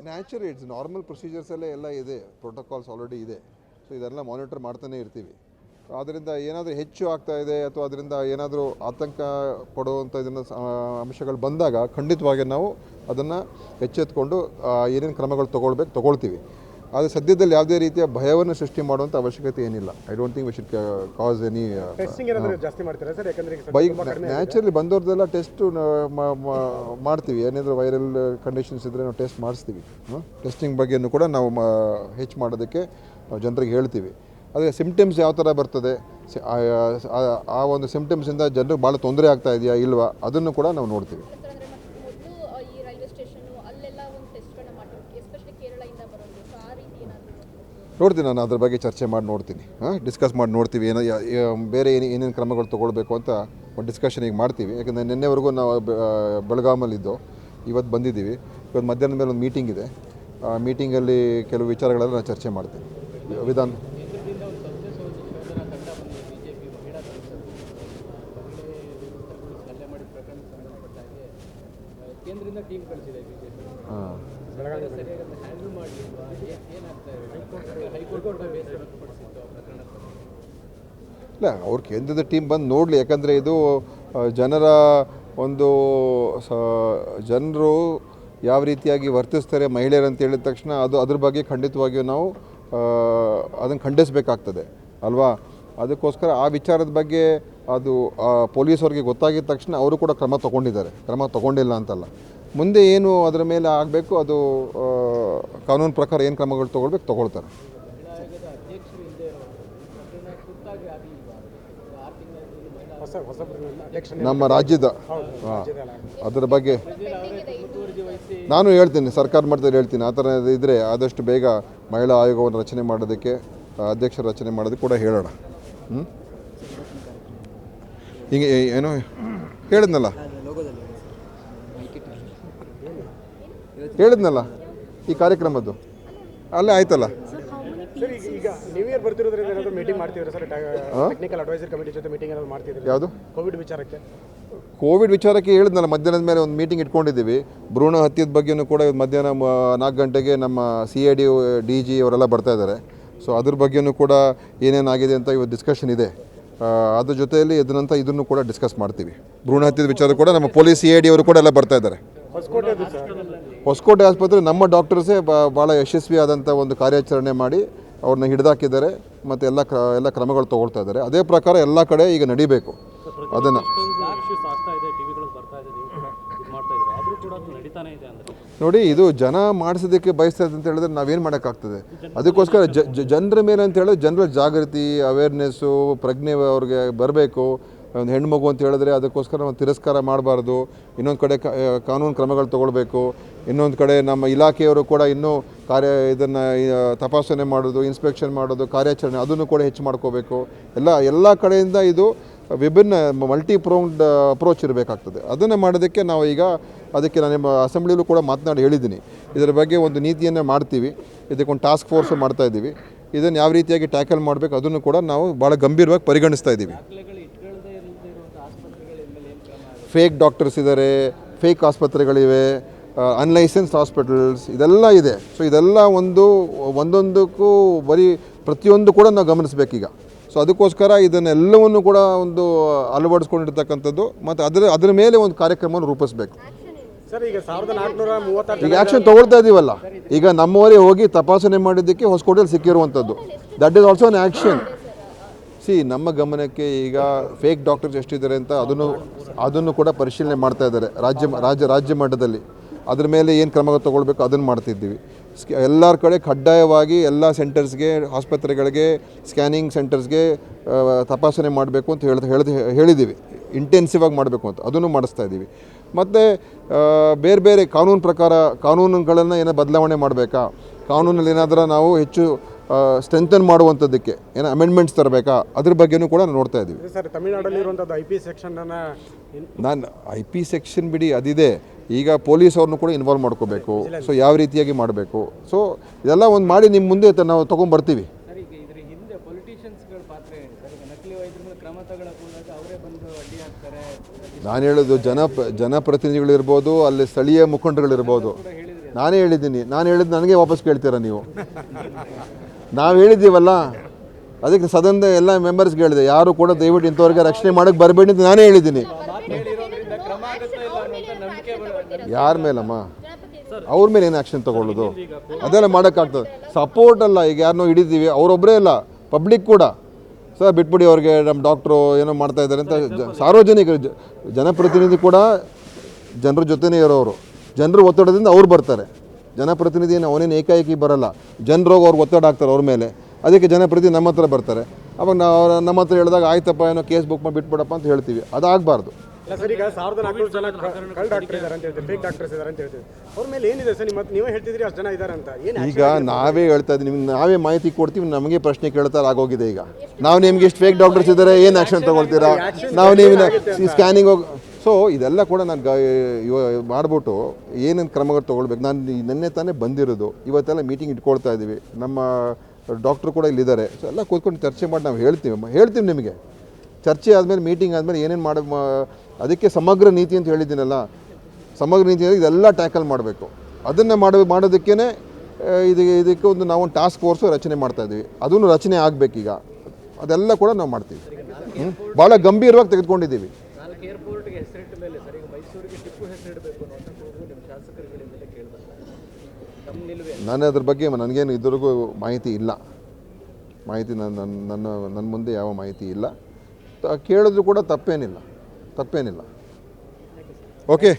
Natural it's normal ಪ್ರೊಸೀಜರ್ಸಲ್ಲೇ ಎಲ್ಲ ಇದೆ, protocols already ಇದೆ. ಸೊ ಇದೆಲ್ಲ ಮಾನಿಟರ್ ಮಾಡ್ತಾನೆ ಇರ್ತೀವಿ. ಅದರಿಂದ ಏನಾದರೂ ಹೆಚ್ಚು ಆಗ್ತಾ ಇದೆ ಅಥವಾ ಅದರಿಂದ ಏನಾದರೂ ಆತಂಕ ಪಡುವಂಥ ಇದನ್ನು ಅಂಶಗಳು ಬಂದಾಗ ಖಂಡಿತವಾಗಿ ನಾವು ಅದನ್ನು ಎಚ್ಚೆತ್ತುಕೊಂಡು ಏನೇನು ಕ್ರಮಗಳು ತೊಗೊಳ್ತೀವಿ. ಆದರೆ ಸದ್ಯದಲ್ಲಿ ಯಾವುದೇ ರೀತಿಯ ಭಯವನ್ನು ಸೃಷ್ಟಿ ಮಾಡುವಂಥ ಅವಶ್ಯಕತೆ ಏನಿಲ್ಲ. I don't think we should cause any naturally ಬಂದವ್ರದ್ದೆಲ್ಲ ಟೆಸ್ಟು ಮಾಡ್ತೀವಿ. ಏನಾದರೂ ವೈರಲ್ ಕಂಡೀಷನ್ಸ್ ಇದ್ದರೆ ನಾವು ಟೆಸ್ಟ್ ಮಾಡಿಸ್ತೀವಿ. ಟೆಸ್ಟಿಂಗ್ ಬಗ್ಗೆಯೂ ಕೂಡ ನಾವು ಹೆಚ್ಚು ಮಾಡೋದಕ್ಕೆ ನಾವು ಜನರಿಗೆ ಹೇಳ್ತೀವಿ. ಆದರೆ ಸಿಮ್ಟಮ್ಸ್ ಯಾವ ಥರ ಬರ್ತದೆ, ಆ ಒಂದು ಸಿಮ್ಟಮ್ಸಿಂದ ಜನರಿಗೆ ಭಾಳ ತೊಂದರೆ ಆಗ್ತಾ ಇದೆಯಾ ಇಲ್ವಾ ಅದನ್ನು ಕೂಡ ನಾವು ನೋಡ್ತೀವಿ. ನೋಡ್ತೀನಿ, ನಾನು ಅದ್ರ ಬಗ್ಗೆ ಚರ್ಚೆ ಮಾಡಿ ನೋಡ್ತೀನಿ, ಡಿಸ್ಕಸ್ ಮಾಡಿ ನೋಡ್ತೀವಿ. ಬೇರೆ ಏನೇನು ಕ್ರಮಗಳು ತೊಗೊಳ್ಬೇಕು ಅಂತ ಒಂದು ಡಿಸ್ಕಷನ್ ಈಗ ಮಾಡ್ತೀವಿ. ಯಾಕಂದರೆ ನಿನ್ನೆವರೆಗೂ ನಾವು ಬೆಳಗಾಮಲ್ಲಿದ್ದೋ, ಇವತ್ತು ಬಂದಿದ್ದೀವಿ. ಇವತ್ತು ಮಧ್ಯಾಹ್ನದ ಮೇಲೆ ಒಂದು ಮೀಟಿಂಗ್ ಇದೆ. ಆ ಮೀಟಿಂಗಲ್ಲಿ ಕೆಲವು ವಿಚಾರಗಳೆಲ್ಲ ನಾನು ಚರ್ಚೆ ಮಾಡ್ತೀನಿ. ವಿಧಾನ ಇಲ್ಲ, ಅವ್ರ ಕೇಂದ್ರದ ಟೀಮ್ ಬಂದು ನೋಡಲಿ. ಯಾಕಂದರೆ ಇದು ಜನರ ಒಂದು ಜನರು ಯಾವ ರೀತಿಯಾಗಿ ವರ್ತಿಸ್ತಾರೆ ಮಹಿಳೆಯರು ಅಂತ ಹೇಳಿದ ತಕ್ಷಣ ಅದ್ರ ಬಗ್ಗೆ ಖಂಡಿತವಾಗಿಯೂ ನಾವು ಅದನ್ನು ಖಂಡಿಸಬೇಕಾಗ್ತದೆ ಅಲ್ವಾ. ಅದಕ್ಕೋಸ್ಕರ ಆ ವಿಚಾರದ ಬಗ್ಗೆ ಅದು ಪೊಲೀಸವ್ರಿಗೆ ಗೊತ್ತಾಗಿದ ತಕ್ಷಣ ಅವರು ಕೂಡ ಕ್ರಮ ತೊಗೊಂಡಿಲ್ಲ ಅಂತಲ್ಲ. ಮುಂದೆ ಏನು ಅದರ ಮೇಲೆ ಆಗಬೇಕು ಅದು ಕಾನೂನು ಪ್ರಕಾರ ಏನು ಕ್ರಮಗಳು ತೊಗೊಳ್ತಾರೆ. ನಮ್ಮ ರಾಜ್ಯದ ಅದರ ಬಗ್ಗೆ ನಾನು ಹೇಳ್ತೀನಿ, ಸರ್ಕಾರ ಮಟ್ಟದಲ್ಲಿ ಹೇಳ್ತೀನಿ. ಆ ಥರ ಇದ್ದರೆ ಆದಷ್ಟು ಬೇಗ ಮಹಿಳಾ ಆಯೋಗವನ್ನು ರಚನೆ ಮಾಡೋದಕ್ಕೆ, ಅಧ್ಯಕ್ಷರ ರಚನೆ ಮಾಡೋದಕ್ಕೆ ಕೂಡ ಹೇಳೋಣ. ಹಿಂಗೆ ಏನೋ ಹೇಳಿದ್ನಲ್ಲ ಈ ಕಾರ್ಯಕ್ರಮದ್ದು ಅಲ್ಲೇ ಆಯ್ತಲ್ಲ. ಈಗ ನ್ಯೂ ಇಯರ್ ಬರ್ತಿರೋದ್ರಿಂದ ಏನಾದರೂ ಮೀಟಿಂಗ್ ಮಾಡ್ತಿದ್ರೆ ಸರ್, ಟೆಕ್ನಿಕಲ್ ಅಡ್ವೈಸರ್ ಕಮಿಟಿ ಜೊತೆ ಮೀಟಿಂಗ್ ಏನಾದರೂ ಮಾಡ್ತಿದ್ರೆ? ಯಾವುದು ಕೋವಿಡ್ ವಿಚಾರಕ್ಕೆ ಹೇಳಿದ್ನಲ್ಲ, ಮಧ್ಯಾಹ್ನದ ಮೇಲೆ ಒಂದು ಮೀಟಿಂಗ್ ಇಟ್ಕೊಂಡಿದ್ದೀವಿ. ಭ್ರೂಣ ಹತ್ಯೆದ ಬಗ್ಗೆಯೂ ಕೂಡ ಮಧ್ಯಾಹ್ನ 4 ಗಂಟೆಗೆ ನಮ್ಮ CID DG ಅವರೆಲ್ಲ ಬರ್ತಾ ಇದ್ದಾರೆ. ಸೊ ಅದ್ರ ಬಗ್ಗೆಯೂ ಕೂಡ ಏನೇನಾಗಿದೆ ಅಂತ ಇವತ್ತು ಡಿಸ್ಕಷನ್ ಇದೆ. ಅದ್ರ ಜೊತೆಯಲ್ಲಿ ಇದನ್ನು ಕೂಡ ಡಿಸ್ಕಸ್ ಮಾಡ್ತೀವಿ. ಭ್ರೂಣ ಹತ್ಯೆದ ವಿಚಾರ ಕೂಡ ನಮ್ಮ ಪೊಲೀಸ್ CID ಅವರು ಕೂಡ ಎಲ್ಲ ಬರ್ತಾ ಇದ್ದಾರೆ. ಹೊಸಕೋಟೆ ಆಸ್ಪತ್ರೆ ನಮ್ಮ ಡಾಕ್ಟರ್ಸೇ ಭಾಳ ಯಶಸ್ವಿಯಾದಂಥ ಒಂದು ಕಾರ್ಯಾಚರಣೆ ಮಾಡಿ ಅವ್ರನ್ನ ಹಿಡಿದಾಕಿದ್ದಾರೆ ಮತ್ತು ಎಲ್ಲ ಕ್ರಮಗಳು ತೊಗೊಳ್ತಾ ಇದ್ದಾರೆ. ಅದೇ ಪ್ರಕಾರ ಎಲ್ಲ ಕಡೆ ಈಗ ನಡಿಬೇಕು. ಅದನ್ನು ನೋಡಿ, ಇದು ಜನ ಮಾಡಿಸೋದಕ್ಕೆ ಬಯಸ್ತಾ ಇದೆ ಅಂತ ಹೇಳಿದ್ರೆ ನಾವೇನು ಮಾಡೋಕ್ಕಾಗ್ತದೆ. ಅದಕ್ಕೋಸ್ಕರ ಜನರ ಮೇಲೆ ಅಂತ ಹೇಳಿದ್ರೆ ಜನರ ಜಾಗೃತಿ, ಅವೇರ್ನೆಸ್ಸು, ಪ್ರಜ್ಞೆ ಅವ್ರಿಗೆ ಬರಬೇಕು. ಒಂದು ಹೆಣ್ಮಗು ಅಂತ ಹೇಳಿದ್ರೆ ಅದಕ್ಕೋಸ್ಕರ ನಾವು ತಿರಸ್ಕಾರ ಮಾಡಬಾರ್ದು. ಇನ್ನೊಂದು ಕಡೆ ಕಾನೂನು ಕ್ರಮಗಳು ತೊಗೊಳ್ಬೇಕು. ಇನ್ನೊಂದು ಕಡೆ ನಮ್ಮ ಇಲಾಖೆಯವರು ಕೂಡ ಇನ್ನೂ ಇದನ್ನು ತಪಾಸಣೆ ಮಾಡೋದು, ಇನ್ಸ್ಪೆಕ್ಷನ್ ಮಾಡೋದು, ಕಾರ್ಯಾಚರಣೆ ಅದನ್ನು ಕೂಡ ಹೆಚ್ಚು ಮಾಡ್ಕೋಬೇಕು. ಎಲ್ಲ ಕಡೆಯಿಂದ ಇದು ವಿಭಿನ್ನ ಮಲ್ಟಿ ಪ್ರೌಂಡ್ ಅಪ್ರೋಚ್ ಇರಬೇಕಾಗ್ತದೆ. ಅದನ್ನು ಮಾಡೋದಕ್ಕೆ ನಾವು ಈಗ ಅದಕ್ಕೆ ನಾನು ಅಸೆಂಬ್ಲಿಲೂ ಕೂಡ ಮಾತನಾಡಿ ಹೇಳಿದ್ದೀನಿ. ಇದರ ಬಗ್ಗೆ ಒಂದು ನೀತಿಯನ್ನು ಮಾಡ್ತೀವಿ. ಇದಕ್ಕೊಂದು ಟಾಸ್ಕ್ ಫೋರ್ಸು ಮಾಡ್ತಾಯಿದ್ದೀವಿ. ಇದನ್ನು ಯಾವ ರೀತಿಯಾಗಿ ಟ್ಯಾಕಲ್ ಮಾಡಬೇಕು ಅದನ್ನು ಕೂಡ ನಾವು ಭಾಳ ಗಂಭೀರವಾಗಿ ಪರಿಗಣಿಸ್ತಾ ಇದ್ದೀವಿ. ಫೇಕ್ ಡಾಕ್ಟರ್ಸ್ ಇದ್ದಾರೆ, ಫೇಕ್ ಆಸ್ಪತ್ರೆಗಳಿವೆ, ಅನ್ಲೈಸೆನ್ಸ್ಡ್ ಹಾಸ್ಪಿಟಲ್ಸ್, ಇದೆಲ್ಲ ಇದೆ. ಸೊ ಇದೆಲ್ಲ ಒಂದೊಂದಕ್ಕೂ ಪ್ರತಿಯೊಂದು ಕೂಡ ನಾವು ಗಮನಿಸಬೇಕೀಗ. ಸೊ ಅದಕ್ಕೋಸ್ಕರ ಇದನ್ನೆಲ್ಲವನ್ನು ಕೂಡ ಒಂದು ಅಳವಡಿಸ್ಕೊಂಡಿರ್ತಕ್ಕಂಥದ್ದು ಮತ್ತು ಅದರ ಮೇಲೆ ಒಂದು ಕಾರ್ಯಕ್ರಮವನ್ನು ರೂಪಿಸಬೇಕು. ಈಗ ಆ್ಯಕ್ಷನ್ ತೊಗೊಳ್ತಾ ಇದ್ದೀವಲ್ಲ. ಈಗ ನಮ್ಮವರೇ ಹೋಗಿ ತಪಾಸಣೆ ಮಾಡಿದ್ದಕ್ಕೆ ಹೊಸಕೋಟೆಯಲ್ಲಿ ಸಿಕ್ಕಿರುವಂಥದ್ದು. That is also an action. ನಮ್ಮ ಗಮನಕ್ಕೆ ಈಗ ಫೇಕ್ ಡಾಕ್ಟರ್ಸ್ ಎಷ್ಟಿದ್ದಾರೆ ಅಂತ ಅದನ್ನು ಕೂಡ ಪರಿಶೀಲನೆ ಮಾಡ್ತಾ ಇದ್ದಾರೆ ರಾಜ್ಯ ಮಟ್ಟದಲ್ಲಿ. ಅದ್ರ ಮೇಲೆ ಏನು ಕ್ರಮ ತೊಗೊಳ್ಬೇಕು ಅದನ್ನು ಮಾಡ್ತಿದ್ದೀವಿ. ಎಲ್ಲರ ಕಡೆ ಕಡ್ಡಾಯವಾಗಿ ಎಲ್ಲ ಸೆಂಟರ್ಸ್ಗೆ, ಆಸ್ಪತ್ರೆಗಳಿಗೆ, ಸ್ಕ್ಯಾನಿಂಗ್ ಸೆಂಟರ್ಸ್ಗೆ ತಪಾಸಣೆ ಮಾಡಬೇಕು ಅಂತ ಹೇಳಿದ್ದೀವಿ. ಇಂಟೆನ್ಸಿವ್ ಆಗಿ ಮಾಡಬೇಕು ಅಂತ ಅದನ್ನು ಮಾಡಿಸ್ತಾ ಇದ್ದೀವಿ. ಮತ್ತು ಬೇರೆ ಕಾನೂನುಗಳನ್ನು ಏನೋ ಬದಲಾವಣೆ ಮಾಡಬೇಕಾ, ಕಾನೂನಲ್ಲಿ ಏನಾದರೂ ನಾವು ಹೆಚ್ಚು ಸ್ಟ್ರೆಂಥನ್ ಮಾಡುವಂಥದ್ದಕ್ಕೆ ಏನೋ ಅಮೆಂಡ್ಮೆಂಟ್ಸ್ ತರಬೇಕಾ ಅದ್ರ ಬಗ್ಗೆಯೂ ಕೂಡ ನೋಡ್ತಾ ಇದ್ದೀವಿ. ಸರ್, ತಮಿಳುನಾಡಲ್ಲಿರುವಂಥದ್ದು IP ಸೆಕ್ಷನನ್ನು ನಾನು IP ಸೆಕ್ಷನ್ ಬಿಡಿ, ಅದಿದೆ. ಈಗ ಪೊಲೀಸ್ ಅವ್ರನ್ನೂ ಕೂಡ ಇನ್ವಾಲ್ವ್ ಮಾಡ್ಕೋಬೇಕು. ಸೊ ಯಾವ ರೀತಿಯಾಗಿ ಮಾಡಬೇಕು, ಸೊ ಇದೆಲ್ಲ ಒಂದು ಮಾಡಿ ನಿಮ್ಮ ಮುಂದೆ ನಾವು ತೊಗೊಂಡ್ಬರ್ತೀವಿ. ನಾನು ಹೇಳೋದು ಜನಪ್ರತಿನಿಧಿಗಳಿರ್ಬೋದು, ಅಲ್ಲಿ ಸ್ಥಳೀಯ ಮುಖಂಡರುಗಳಿರ್ಬೋದು, ನಾನೇ ಹೇಳಿದ್ದೀನಿ, ನಾನು ಹೇಳಿದ್ದು ನನಗೆ ವಾಪಸ್ ಕೇಳ್ತೀರಾ ನೀವು? ನಾವು ಹೇಳಿದ್ದೀವಲ್ಲ, ಅದಕ್ಕೆ ಸದನದ ಎಲ್ಲ ಮೆಂಬರ್ಸ್ಗೆ ಹೇಳಿದೆ, ಯಾರು ಕೂಡ ದಯವಿಟ್ಟು ಇಂಥವ್ರಿಗೆ ರಕ್ಷಣೆ ಮಾಡೋಕ್ಕೆ ಬರಬೇಡಿ ಅಂತ ನಾನೇ ಹೇಳಿದ್ದೀನಿ. ಯಾರ ಮೇಲಮ್ಮ? ಅವ್ರ ಮೇಲೆ ಏನು ಆ್ಯಕ್ಷನ್ ತೊಗೊಳ್ಳೋದು? ಅದೆಲ್ಲ ಮಾಡೋಕ್ಕಾಗ್ತದೆ. ಸಪೋರ್ಟ್ ಅಲ್ಲ, ಈಗ ಯಾರನ್ನೋ ಹಿಡಿದೀವಿ, ಅವರೊಬ್ಬರೇ ಅಲ್ಲ, ಪಬ್ಲಿಕ್ ಕೂಡ ಸರ್ ಬಿಟ್ಬಿಡಿ ಅವ್ರಿಗೆ, ನಮ್ಮ ಡಾಕ್ಟ್ರು ಏನೋ ಮಾಡ್ತಾ ಇದ್ದಾರೆ ಅಂತ ಸಾರ್ವಜನಿಕರು, ಜನಪ್ರತಿನಿಧಿ ಕೂಡ ಜನರ ಜೊತೆನೇ ಇರೋರು. ಜನರು ಒತ್ತಡದಿಂದ ಅವ್ರು ಬರ್ತಾರೆ. ಜನಪ್ರತಿನಿಧಿಯನ್ನು ಅವನೇನು ಏಕಾಏಕಿ ಬರಲ್ಲ, ಜನರು ಅವ್ರಿಗೆ ಒತ್ತಡ ಹಾಕ್ತಾರೆ ಅವ್ರ ಮೇಲೆ. ಅದಕ್ಕೆ ಜನಪ್ರತಿನಿಧಿ ನಮ್ಮ ಹತ್ರ ಬರ್ತಾರೆ. ಅವಾಗ ನಾವು ನಮ್ಮ ಹತ್ರ ಹೇಳಿದಾಗ ಆಯ್ತಪ್ಪ ಏನೋ ಕೇಸ್ ಬುಕ್ ಮಾಡಿ ಬಿಟ್ಬಿಡಪ್ಪ ಅಂತ ಹೇಳ್ತೀವಿ. ಅದಾಗಬಾರ್ದು. ಇಲ್ಲ ಸರ್, ಈಗ 1400 ಜನ ಕಳ್ಳ ಡಾಕ್ಟರ್ ಇದ್ದಾರೆ ಅಂತ ಹೇಳ್ತೀವಿ, ಫೇಕ್ ಡಾಕ್ಟರ್ಸ್ ಇದ್ದಾರೆ ಅಂತ ಹೇಳ್ತೀವಿ. ಅವ್ರ ಮೇಲೆ ಏನಿದೆ ಸರ್? ನೀವೇ ಹೇಳ್ತಿದ್ರಿ ಅಷ್ಟು ಜನ ಇದ್ದಾರೆ ಅಂತ. ಏನು ಈಗ ನಾವೇ ಹೇಳ್ತಾ ಇದ್ದೀವಿ, ನಿಮ್ಗೆ ನಾವೇ ಮಾಹಿತಿ ಕೊಡ್ತೀವಿ, ನಮಗೆ ಪ್ರಶ್ನೆ ಕೇಳ್ತಾರೆ ಆಗೋಗಿದೆ. ಈಗ ನಾವು ನಿಮ್ಗೆ ಎಷ್ಟು ಫೇಕ್ ಡಾಕ್ಟರ್ಸ್ ಇದ್ದಾರೆ, ಏನು ಆ್ಯಕ್ಷನ್ ತೊಗೊಳ್ತೀರಾ? ನಾವು ನೀವು ಸ್ಕ್ಯಾನಿಂಗ್ ಹೋಗಿ ಸೊ ಇದೆಲ್ಲ ಕೂಡ ನಾನು ಮಾಡಿಬಿಟ್ಟು ಏನೇನು ಕ್ರಮಗಳು ತೊಗೊಳ್ಬೇಕು. ನಾನು ನಿನ್ನೆ ತಾನೇ ಬಂದಿರೋದು, ಇವತ್ತೆಲ್ಲ ಮೀಟಿಂಗ್ ಇಟ್ಕೊಳ್ತಾ ಇದ್ದೀವಿ. ನಮ್ಮ ಡಾಕ್ಟ್ರು ಕೂಡ ಇಲ್ಲಿದ್ದಾರೆ. ಸೊ ಎಲ್ಲ ಕೂತ್ಕೊಂಡು ಚರ್ಚೆ ಮಾಡಿ ನಾವು ಹೇಳ್ತೀವಿ ನಿಮಗೆ. ಚರ್ಚೆ ಆದಮೇಲೆ, ಮೀಟಿಂಗ್ ಆದಮೇಲೆ ಏನೇನು ಅದಕ್ಕೆ ಸಮಗ್ರ ನೀತಿ ಅಂತ ಹೇಳಿದ್ದೀನಲ್ಲ, ಸಮಗ್ರ ನೀತಿ ಇದೆಲ್ಲ ಟ್ಯಾಕಲ್ ಮಾಡಬೇಕು. ಅದನ್ನು ಮಾಡೋದಕ್ಕೇ ಇದಕ್ಕೆ ನಾವು ಒಂದು ಟಾಸ್ಕ್ ಫೋರ್ಸು ರಚನೆ ಮಾಡ್ತಾಯಿದ್ದೀವಿ. ಅದನ್ನು ರಚನೆ ಆಗಬೇಕೀಗ. ಅದೆಲ್ಲ ಕೂಡ ನಾವು ಮಾಡ್ತೀವಿ. ಭಾಳ ಗಂಭೀರವಾಗಿ ತೆಗೆದುಕೊಂಡಿದ್ದೀವಿ. ನಾನು ಅದ್ರ ಬಗ್ಗೆ ನನಗೇನು ಇದುವರೆಗೂ ಮಾಹಿತಿ ಇಲ್ಲ. ನನ್ನ ಮುಂದೆ ಯಾವ ಮಾಹಿತಿ ಇಲ್ಲ. ಕೇಳಿದ್ರು ಕೂಡ ತಪ್ಪೇನಿಲ್ಲ. ಓಕೆ.